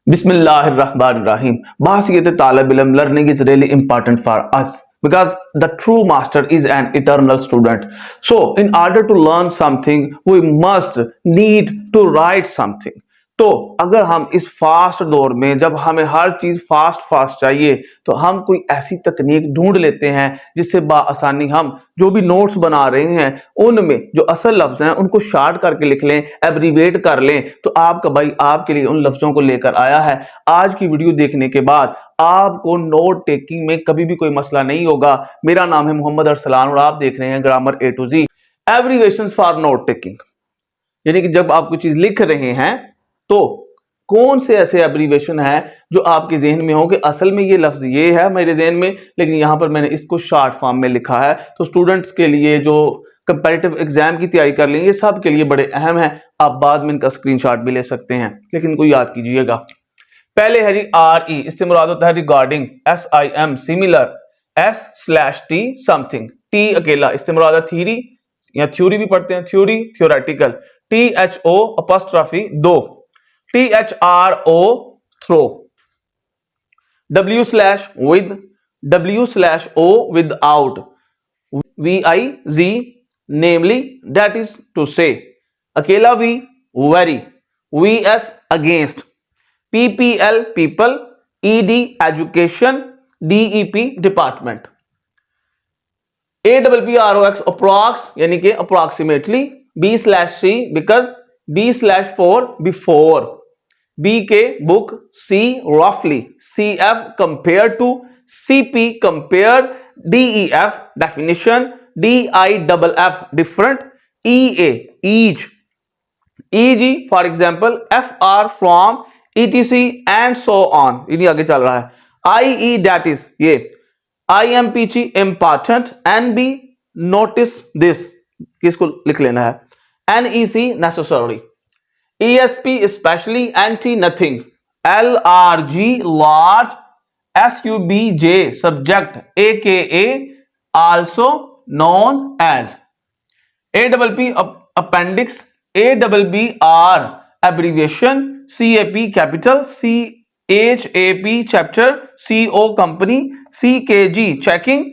Bismillahirrahmanirrahim. Basiyat talib ilm, learning is really important for us because the true master is an eternal student. So, in order to learn something, we must need to write something. तो अगर हम इस fast दौर में जब हमें हर चीज fast fast चाहिए तो हम कोई ऐसी तकनीक ढूंढ लेते हैं जिससे बाआसानी हम जो भी नोट्स बना रहे हैं उनमें जो असल लफ्ज हैं उनको शार्ट करके लिख लें, एब्रीवेट कर लें। तो आपका भाई आपके लिए उन लफ्जों को लेकर आया है। आज की वीडियो देखने के बाद आपको नोट टेकिंग में कभी भी कोई मसला नहीं होगा। मेरा नाम है मोहम्मद अरसलान और आप देख रहे हैं grammar A to Z. Abbreviation for note taking, यानी कि जब आप कुछ चीज लिख रहे हैं तो कौन से ऐसे एब्रीवेशन है जो आपके जहन में हो कि असल में ये लफ्ज ये है मेरे जहन में, लेकिन यहां पर मैंने इसको शॉर्ट फॉर्म में लिखा है। तो स्टूडेंट्स के लिए जो कंपैरेटिव एग्जाम की तैयारी कर लेंगे, ये सब के लिए बड़े अहम है। आप बाद में इनका स्क्रीनशॉट भी ले सकते हैं, लेकिन इनको याद कीजिएगा। पहले है जी आर ई, इससे मुराद होता है regarding. S I am similar, S slash T something, T अकेला, इससे मुराद है थ्योरी या थ्योरी भी पढ़ते हैं, theory theoretical. T H O apostrophe though, T H R O through, W slash with, W slash O without, V I Z namely that is to say, अकेला V very, V S against, P P L people, E D education, D E P department. A double P R O X approx यानी कि approximately, B slash C because, B slash four before, B K book, C रफली, C F compare to, C P compare, D E F definition, D I double F different, E A each, E G for example, F R from, E T C and so on, इन्हीं आगे चल रहा है। आई ई that is ये, I M P T important, N B notice this, किसको लिख लेना है, N E C necessary, ESP especially, anti nothing, LRG large, SUBJ subject, AKA also known as, APP appendix, ABBR abbreviation, CAP capital, CHAP chapter, CO company, CKG checking,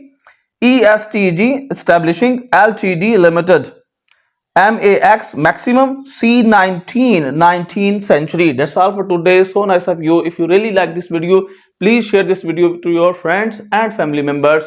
ESTG establishing, LTD limited, MAX maximum, C19 19th century. That's all for today. So nice of you. If you really like this video, please share this video to your friends and family members.